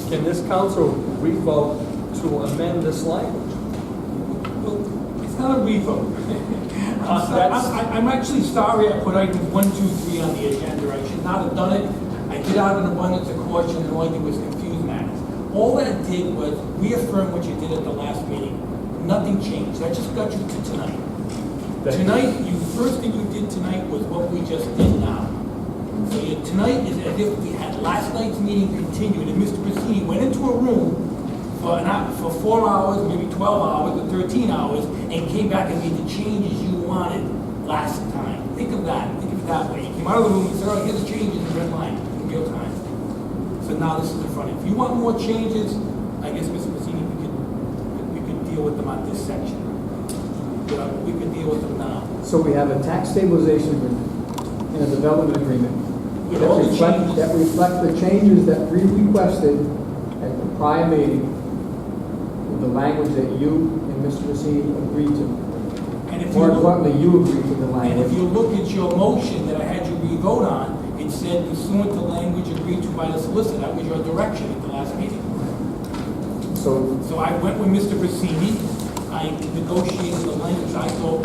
Can this council revote to amend this language? Well, it's not a revote. I'm actually sorry I put items 1, 2, 3 on the agenda. I should not have done it. I did out of an abundance of caution, and all I did was confuse matters. All that did was reaffirm what you did at the last meeting. Nothing changed. I just got you to tonight. Tonight, first thing you did tonight was what we just did now. So tonight is as if we had last night's meeting continued, and Mr. Brasini went into a room for 4 hours, maybe 12 hours, or 13 hours, and came back and made the changes you wanted last time. Think of that. Think of it that way. He came out of the room and said, "Oh, here's the changes in red line in real time." So now this is in front of you. If you want more changes, I guess, Mr. Brasini, we could deal with them on this section. We could deal with them now. So we have a tax stabilization agreement and a development agreement With all the changes. that reflect the changes that we requested at the prior meeting with the language that you and Mr. Brasini agreed to. And if More you look, importantly, you agreed to the and if language. you look at your motion that I had you re-vote on, it said pursuant to language agreed to by the solicitor. That was your direction at the last meeting. So I went with Mr. Brasini. I negotiated the language I thought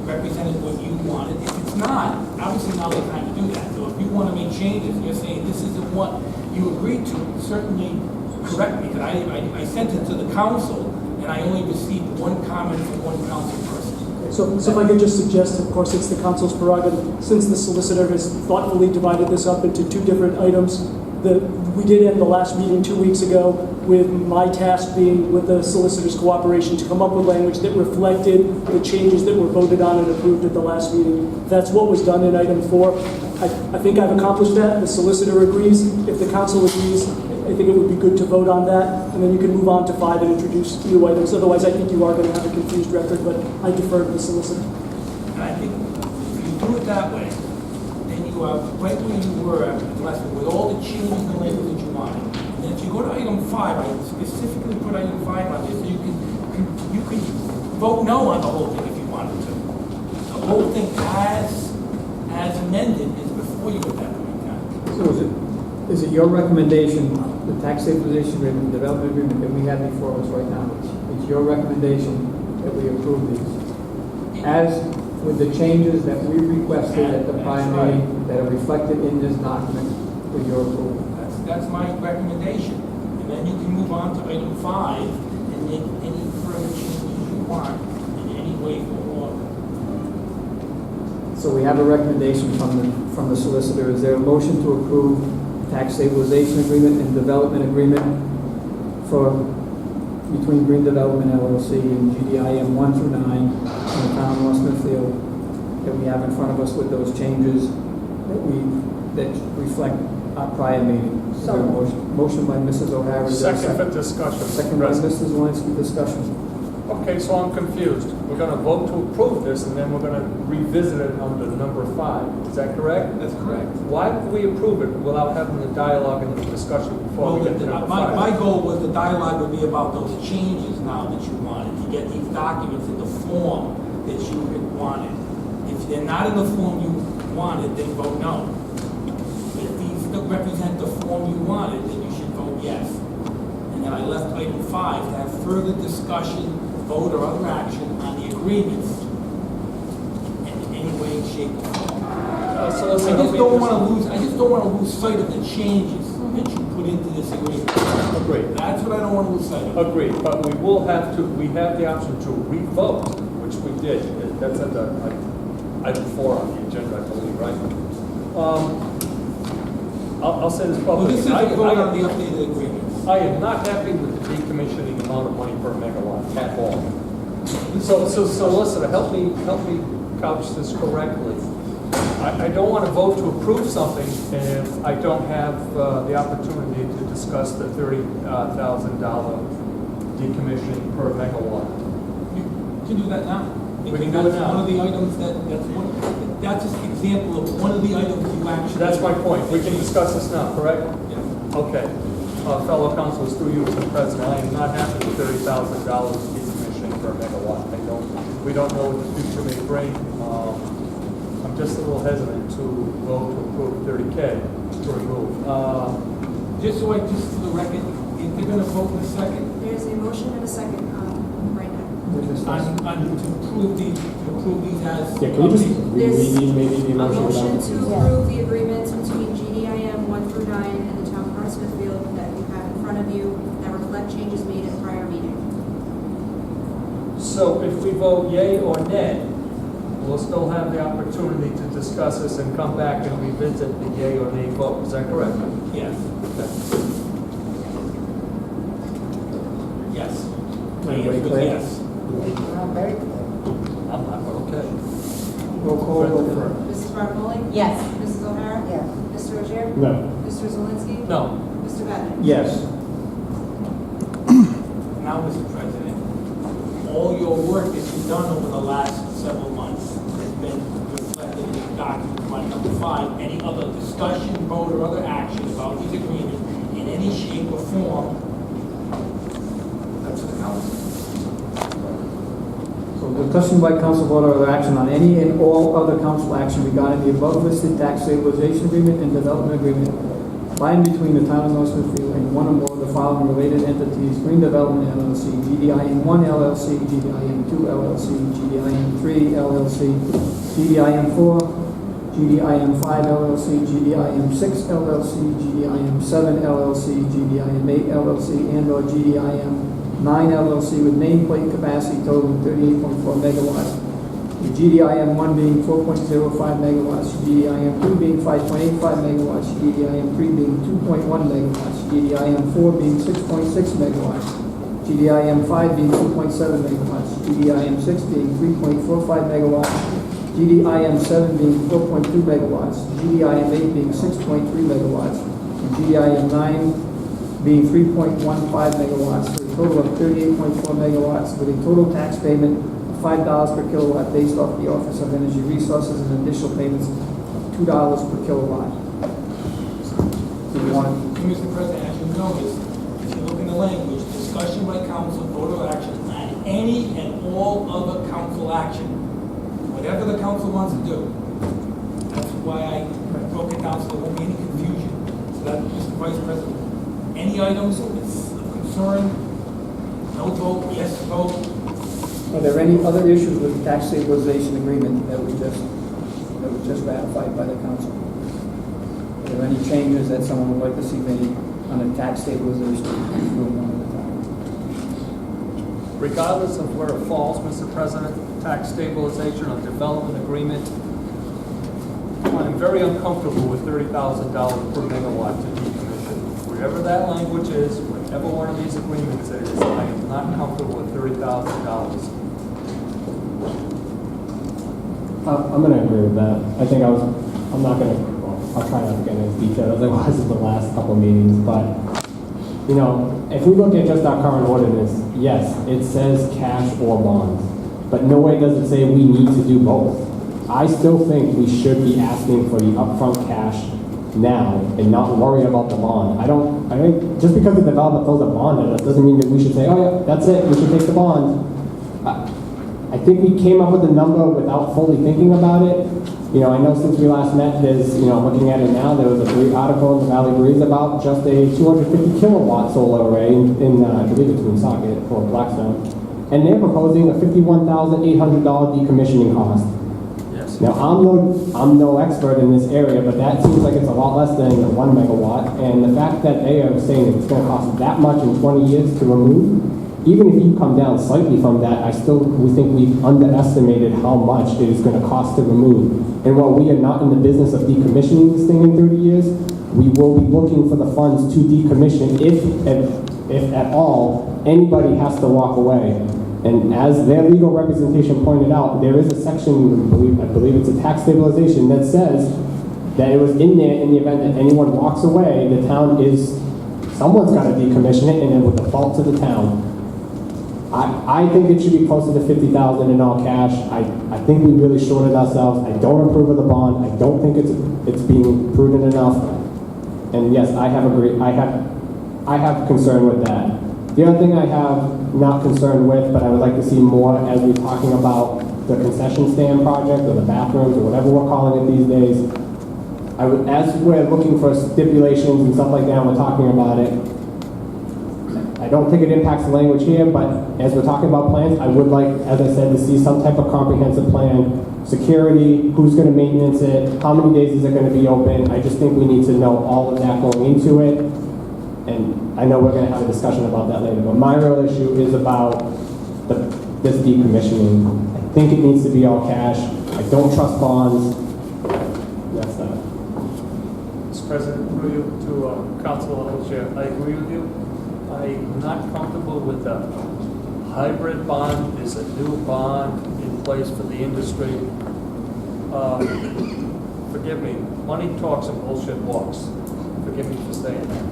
represented what you wanted. If it's not, obviously now the time to do that. So if you want to make changes, you're saying this isn't what you agreed to, certainly correct me, because I sent it to the council, and I only received one comment from one council person. So if I could just suggest, of course, it's the council's prerogative, since the solicitor has thoughtfully divided this up into 2 different items, we did end the last meeting 2 weeks ago with my task being with the solicitor's cooperation to come up with language that reflected the changes that were voted on and approved at the last meeting. That's what was done in item 4. I think I've accomplished that. The solicitor agrees. If the council agrees, I think it would be good to vote on that, and then you can move on to 5 and introduce new items. Otherwise, I think you are going to have a confused record, but I defer to the solicitor. And I think if you do it that way, then you are right where you were after the last one, with all the changes in the language that you wanted. And then if you go to item 5, I specifically put item 5 on this, so you can vote no on the whole thing if you wanted to. The whole thing as amended is before you at that point in time. So is it your recommendation, the tax stabilization agreement, the development agreement that we have before us right now, it's your recommendation that we approve these? As with the changes that we requested at the prior meeting that are reflected in this document with your approval? That's my recommendation. And then you can move on to item 5 and make any further changes you want in any way or form. So we have a recommendation from the solicitor. Is there a motion to approve tax stabilization agreement and development agreement between Green Development LLC and GDIM 1 through 9 in the Town of North Smithfield that we have in front of us with those changes that reflect our prior meeting? Is there a motion by Mrs. O'Hara? Is there a Second for discussion. Second by Mrs. Zelinski, discussion. Okay, so I'm confused. We're going to vote to approve this, and then we're going to revisit it under number 5. Is that correct? That's correct. Why would we approve it without having the dialogue and the discussion before Well, we get to number 5? my goal was the dialogue would be about those changes now that you wanted, to get these documents in the form that you had wanted. If they're not in the form you wanted, then vote no. If these don't represent the form you wanted, then you should vote yes. And then I left item 5 to have further discussion, vote, or other action on the agreements in any way, shape, or form. I just don't want to lose sight of the changes that you put into this agreement. Agreed. That's what I don't want to lose sight of. Agreed, but we have the option to re-vote, which we did. That's at the item 4 on the agenda, I believe, right? I'll say this Well, publicly. this is a vote on the updated agreements. I am not happy with the decommissioning amount of money per megawatt at all. So solicitor, help me couch this correctly. I don't want to vote to approve something if I don't have the opportunity to discuss the $30,000 decommissioning per megawatt. You can do that now. We can do it now. One of the items that's just an example of one of the items you actually. That's my point. We can discuss this now, correct? Yeah. Okay. Fellow councilors, through you, Mr. President, I am not happy with $30,000 decommissioning per megawatt. We don't know what the future may bring. I'm just a little hesitant to vote to approve $30K to remove. Just for the record, Is there gonna vote in a second? There's a motion and a second, right now. To approve these as. Yeah, can you just There's read maybe the A motion motion without? to approve the agreements between GDIM 1 through 9 and the Town of North Smithfield that you have in front of you that reflect changes made at prior meeting. So if we vote yea or nay, we'll still have the opportunity to discuss this and come back and revisit the yea or nay vote. Is that correct? Yes. Yes. Everybody clear? Yes. Very clear. I'm not, okay. Roll call vote for. Mrs. Barnamoli? Yes. Mrs. O'Hara? Yes. Mr. Rozier? No. Mr. Zelinski? No. Mr. Vadeney? Yes. Now, Mr. President, all your work that you've done over the last several months has been reflected in the document. Right, number 5, any other discussion, vote, or other action about these agreements in any shape or form, that's the council. So discussion by council vote or other action on any and all other council action regarding the above listed tax stabilization agreement and development agreement by and between the Town of North Smithfield and one or more of the following related entities: Green Development LLC, GDIM 1 LLC, GDIM 2 LLC, GDIM 3 LLC, GDIM 4, GDIM 5 LLC, GDIM 6 LLC, GDIM 7 LLC, GDIM 8 LLC, and/or GDIM 9 LLC with nameplate capacity totaling 38.4 megawatts, with GDIM 1 being 4.05 megawatts, GDIM 2 being 5.85 megawatts, GDIM 3 being 2.1 megawatts, GDIM 4 being 6.6 megawatts, GDIM 5 being 2.7 megawatts, GDIM 6 being 3.45 megawatts, GDIM 7 being 4.2 megawatts, GDIM 8 being 6.3 megawatts, and GDIM 9 being 3.15 megawatts, for a total of 38.4 megawatts, with a total tax payment of $5 per kilowatt based off the Office of Energy Resources and additional payments of $2 per kilowatt. Do you want Mr. President, as you notice, if you look in the language, discussion by council, vote or action on any and all other council action, whatever the council wants to do. That's why I broke it down so there won't be any confusion. So that, Mr. Vice President, any items of concern, no vote, yes vote, Are there any other issues with the tax stabilization agreement that was just ratified by the council? Are there any changes that someone would like to see made on the tax stabilization agreement at the time? Regardless of where it falls, Mr. President, tax stabilization or development agreement, I'm very uncomfortable with $30,000 per megawatt to decommission. Wherever that language is, whatever one of these agreements it is, I am not comfortable with $30,000. I'm going to agree with that. I think I'm not going to, I'll try not to get into detail as I was in the last couple of meetings, but, you know, if we look at just our current ordinance, yes, it says cash or bonds, but no way does it say we need to do both. I still think we should be asking for the upfront cash now and not worry about the bond. I think just because the developer throws a bond at us doesn't mean that we should say, oh yeah, that's it, we should take the bond. I think we came up with a number without fully thinking about it. You know, I know since we last met, there's, you know, looking at it now, there was a great article in the Valley Breeze about just a 250 kilowatt solar array in I believe it's Woonsocket for Blackstone. And they're proposing a $51,800 decommissioning cost. Yes. Now, I'm no expert in this area, but that seems like it's a lot less than 1 megawatt. And the fact that they are saying it's going to cost that much in 20 years to remove, even if you come down slightly from that, we think we've underestimated how much it is going to cost to remove. And while we are not in the business of decommissioning this thing in 30 years, we will be looking for the funds to decommission if at all anybody has to walk away. And as their legal representation pointed out, there is a section, I believe it's a tax stabilization, that says that it was in there in the event that anyone walks away, someone's got to decommission it and it will default to the town. I think it should be closer to $50,000 in all cash. I think we really shorted ourselves. I don't approve of the bond. I don't think it's being prudent enough. And yes, I have concern with that. The other thing I have not concerned with, but I would like to see more as we're talking about the concession stand project or the bathrooms or whatever we're calling it these days. As we're looking for stipulations and stuff like that, and we're talking about it, I don't think it impacts the language here, but as we're talking about plans, I would like, as I said, to see some type of comprehensive plan. Security, who's gonna maintenance it, how many days is it gonna be open? I just think we need to know all of that going into it. And I know we're gonna have a discussion about that later, but my real issue is about this decommissioning. I think it needs to be all cash. I don't trust bonds. That's that. Mr. President, through you to Councilor Chair, I agree with you. I'm not comfortable with the hybrid bond. There's a new bond in place for the industry. Forgive me, money talks and bullshit walks. Forgive me for saying that.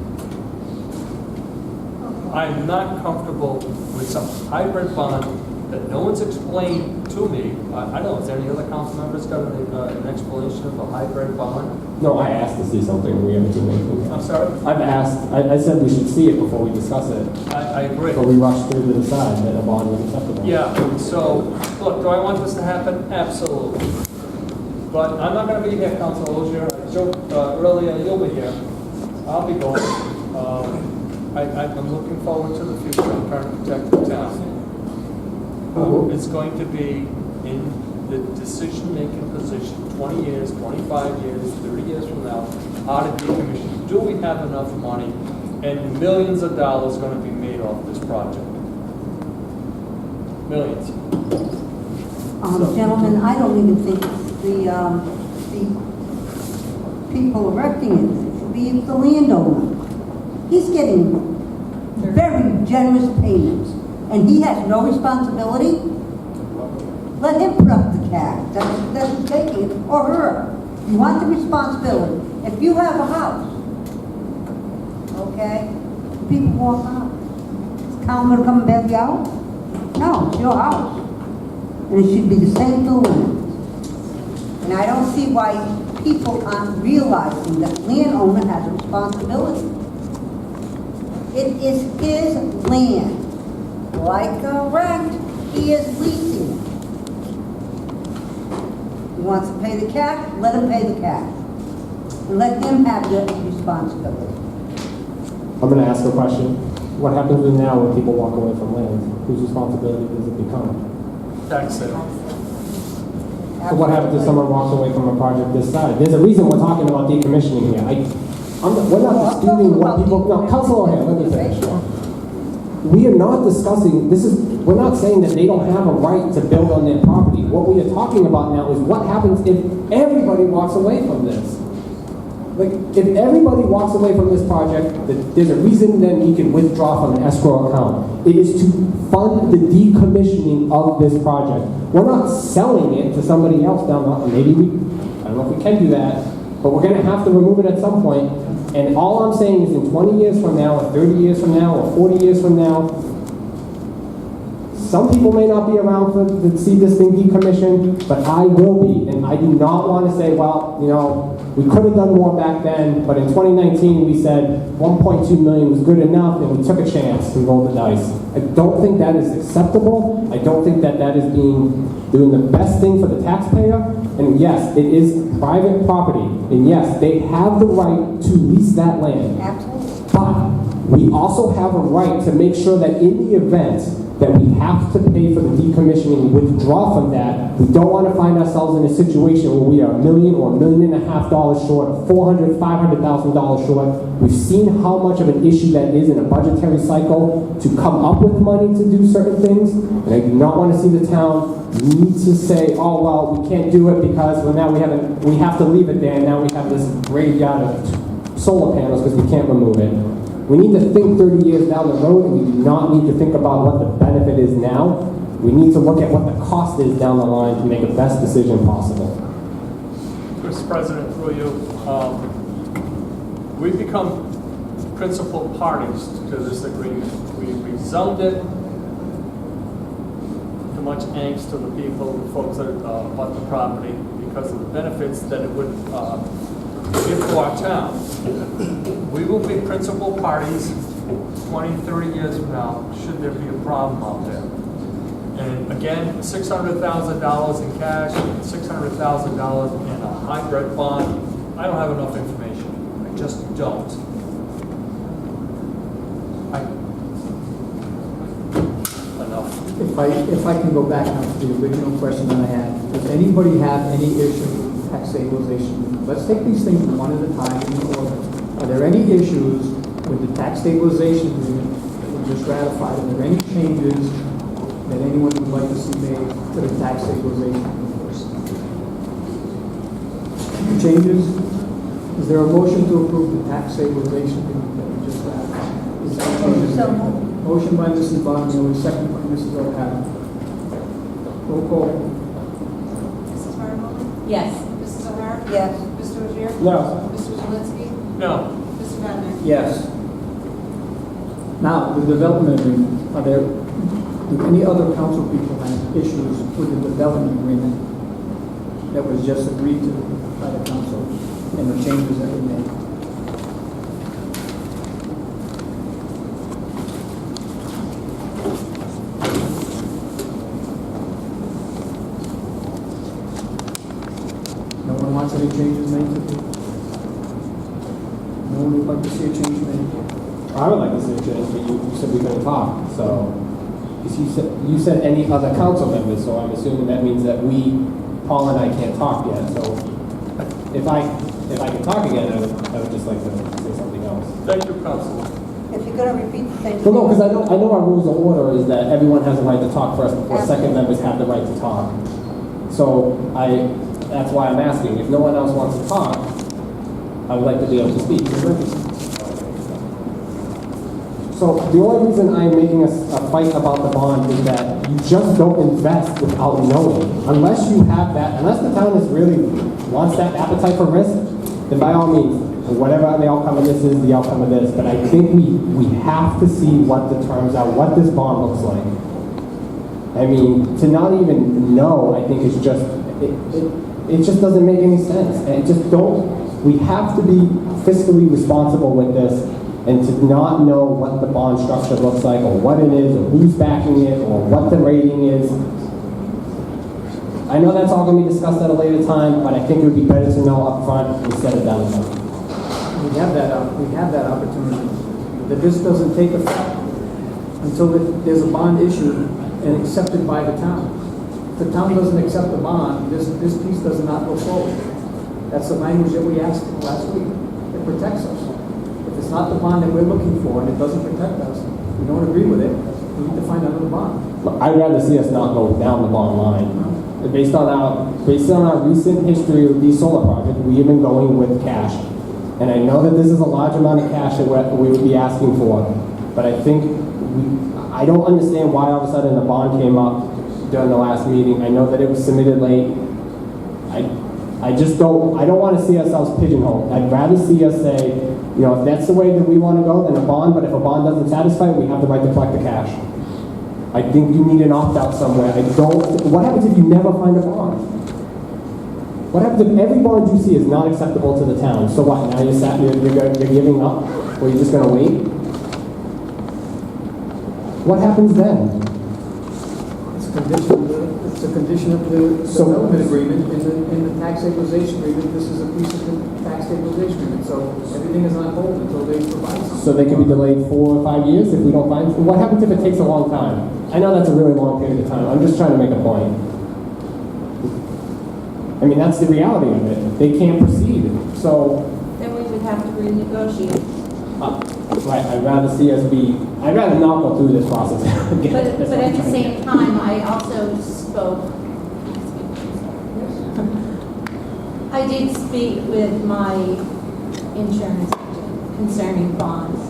I'm not comfortable with some hybrid bond that no one's explained to me. I don't know, is there any other council members got an explanation of a hybrid bond? No, I asked to see something. We haven't seen anything. I'm sorry? I've asked, I said we should see it before we discuss it. I agree. But we rushed through to decide that a bond was acceptable. Yeah, so, look, do I want this to happen? Absolutely. But I'm not gonna be here, Councilor Ogier. I joked earlier, you'll be here. I'll be going. I'm looking forward to the future. I'm trying to protect the town. It's going to be in the decision-making position 20 years, 25 years, 30 years from now, how to decommission. Do we have enough money? And millions of dollars going to be made off this project. Millions. Gentlemen, I don't even think the people erecting it should be the landowner. He's getting very generous payments, and he has no responsibility. Let him put up the cash. That's who's taking it, or her. You want the responsibility. If you have a house, okay, people walk out. Is the town going to come and bail you out? No, it's your house. And it should be the same to the land. And I don't see why people aren't realizing that the landowner has a responsibility. It is his land. Like a rent, he is leasing it. He wants to pay the cash, let him pay the cash. And let him have the responsibility. I'm going to ask a question. What happens now when people walk away from land? Whose responsibility does it become? Tax sale. So what happens if someone walks away from a project this size? There's a reason we're talking about decommissioning here. We're not disputing what people. No, Councilor O'Hare, let me finish. We are not discussing. We're not saying that they don't have a right to build on their property. What we are talking about now is what happens if everybody walks away from this. Like, if everybody walks away from this project, there's a reason then you can withdraw from an escrow account. It is to fund the decommissioning of this project. We're not selling it to somebody else down the line. Maybe I don't know if we can do that, but we're going to have to remove it at some point. And all I'm saying is in 20 years from now, or 30 years from now, or 40 years from now, some people may not be around to see this thing decommissioned, but I will be. And I do not want to say, well, you know, we could have done more back then, but in 2019 we said 1.2 million was good enough, and we took a chance and rolled the dice. I don't think that is acceptable. I don't think that is doing the best thing for the taxpayer. And yes, it is private property. And yes, they have the right to lease that land. Absolutely. But we also have a right to make sure that in the event that we have to pay for the decommissioning, withdraw from that, we don't want to find ourselves in a situation where we are $1 million or $1.5 million short, $400,000, $500,000 short. We've seen how much of an issue that is in a budgetary cycle to come up with money to do certain things. And I do not want to see the town need to say, oh, well, we can't do it because now we have to leave it there, and now we have this graveyard of solar panels because we can't remove it. We need to think 30 years down the road, and we do not need to think about what the benefit is now. We need to look at what the cost is down the line to make the best decision possible. Mr. President, through you, we've become principal parties to this agreement. We rezoned it, too much angst to the people, the folks that bought the property, because of the benefits that it would give to our town. We will be principal parties 20, 30 years from now, should there be a problem out there. And again, $600,000 in cash, $600,000 in a hybrid bond. I don't have enough information. I just don't. if I can go back now to the original question that I had, does anybody have any issue with tax stabilization? Let's take these things one at a time in order. Are there any issues with the tax stabilization agreement that we just ratified? Are there any changes that anyone would like to see made to the tax stabilization agreement? Any changes? Is there a motion to approve the tax stabilization agreement that we just ratified? Is there changes? So moved. Motion by Mrs. Bonneville, second by Mrs. O'Hara. Roll call. Mrs. Bottomoli? Yes. Mrs. O'Hara? Yes. Mr. Rozier? No. Mr. Zelinski? No. Mr. Wagner? Yes. Now, the development agreement, do any other council people have issues with the development agreement that was just agreed to by the council and the changes that we made? No one wants any changes made to it? No one would like to see a change made? I would like to see a change, but you said we couldn't talk, so. Because you said any other council members, so I'm assuming that means that Paul and I can't talk yet, so. If I can talk again, I would just like to say something else. Thank you, Councilor. If you're gonna repeat the same. Well, no, because I know our rules of order is that everyone has a right to talk first before second members have the right to talk. So that's why I'm asking. If no one else wants to talk, I would like to be able to speak. So the only reason I'm making a fight about the bond is that you just don't invest without knowing. Unless you have that, unless the town is really wants that appetite for risk, then by all means, whatever the outcome of this is, the outcome of this. But I think we have to see what the terms are, what this bond looks like. I mean, to not even know, I think is just, it just doesn't make any sense. And we have to be fiscally responsible with this and to not know what the bond structure looks like or what it is or who's backing it or what the rating is. I know that's all going to be discussed at a later time, but I think it would be better to know up front instead of down the line. We have that opportunity. That this doesn't take effect until there's a bond issued and accepted by the town. If the town doesn't accept the bond, this piece does not go forward. That's the language that we asked last week. It protects us. If it's not the bond that we're looking for and it doesn't protect us, we don't agree with it, we need to find another bond. I'd rather see us not go down the bond line. Based on our recent history with these solar projects, we have been going with cash. And I know that this is a large amount of cash that we would be asking for, but I think I don't understand why all of a sudden the bond came up during the last meeting. I know that it was submitted late. I don't want to see ourselves pigeonholed. I'd rather see us say, if that's the way that we want to go, then a bond, but if a bond doesn't satisfy, we have the right to collect the cash. I think you need an opt-out somewhere. What happens if you never find a bond? What happens if every bond you see is not acceptable to the town? So what, now you're giving up? Or you're just going to wait? What happens then? It's a condition of the development agreement in the tax stabilization agreement. This is a piece of the tax stabilization agreement. So everything is on hold until they provide something. So they could be delayed 4 or 5 years if we don't find. What happens if it takes a long time? I know that's a really long period of time. I'm just trying to make a point. I mean, that's the reality of it. They can't proceed. So. Then we would have to renegotiate. Right. I'd rather not go through this process again. But at the same time, I also spoke. I did speak with my insurance agent concerning bonds.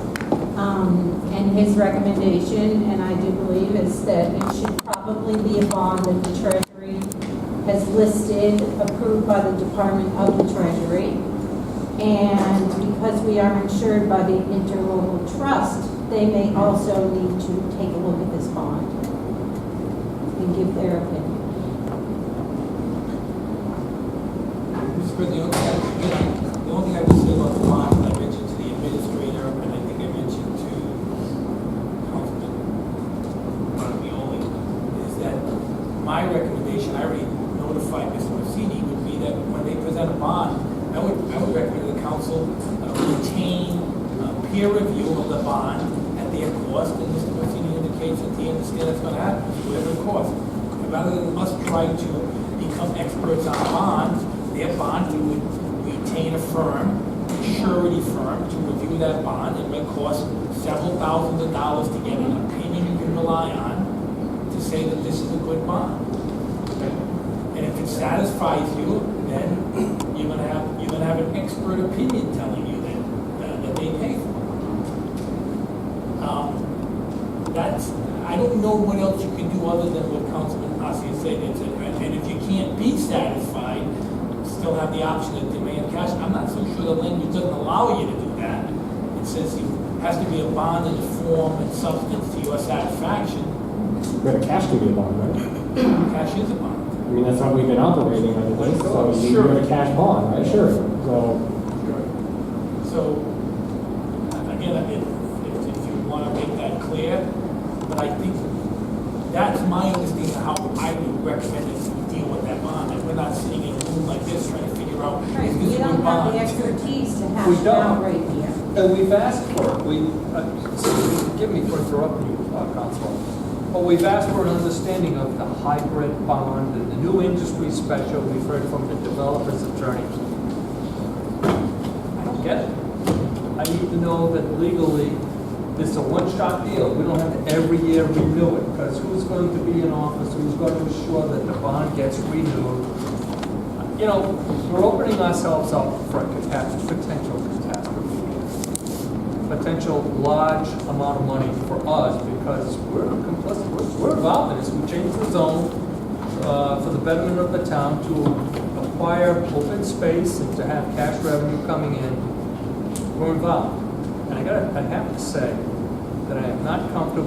And his recommendation, and I do believe, is that it should probably be a bond that the Treasury has listed, approved by the Department of the Treasury. And because we are insured by the interlocal trust, they may also need to take a look at this bond and give their opinion. Mr. President, the only thing I would say about the bond, I mentioned to the administrator, and I think I mentioned to Councilman Bonioli, is that my recommendation, I already notified Mr. Massini, would be that when they present a bond, I would recommend the council retain peer review of the bond at their cost, and Mr. Massini indicates that he understands understand it's gonna happen, whatever it costs. And rather than us trying to become experts on bonds, their bond, we would retain a firm, a surety firm, to review that bond. It may cost several thousands of dollars to get an opinion you can rely on to say that this is a good bond. And if it satisfies you, then you're gonna have an expert opinion telling you that they pay for it. I don't know what else you can do other than what Councilman Hassel said. And if you can't be satisfied, still have the option of demand cash. I'm not so sure the language doesn't allow you to do that. It says it has to be a bond in the form and substance to your satisfaction. But cash can be a bond, right? Cash is a bond. I mean, that's what we've been operating under this, so you Sure. get a cash bond, right? Sure. So, again, if you want to make that clear, but I think that's my understanding of how I would recommend us deal with that bond. And we're not sitting in a room like this trying to figure out, Right, is we this a don't good have the bond? expertise to We hash it don't. out right here. And we've asked for it, forgive me for interrupting you, Councilor, but we've asked for an understanding of the hybrid bond and the new industry special we've heard from the developer's attorney. I don't get it. I need to know that legally, this is a one-shot deal. We don't have to every year renew it, because who's going to be in office, who's going to ensure that the bond gets renewed? You know, we're opening ourselves up for a potential catastrophe. Potential large amount of money for us, because we're complicit, we're involved in this. We changed the zone for the betterment of the town to acquire open space and to have cash revenue coming in. We're involved. And I have to say that I am not comfortable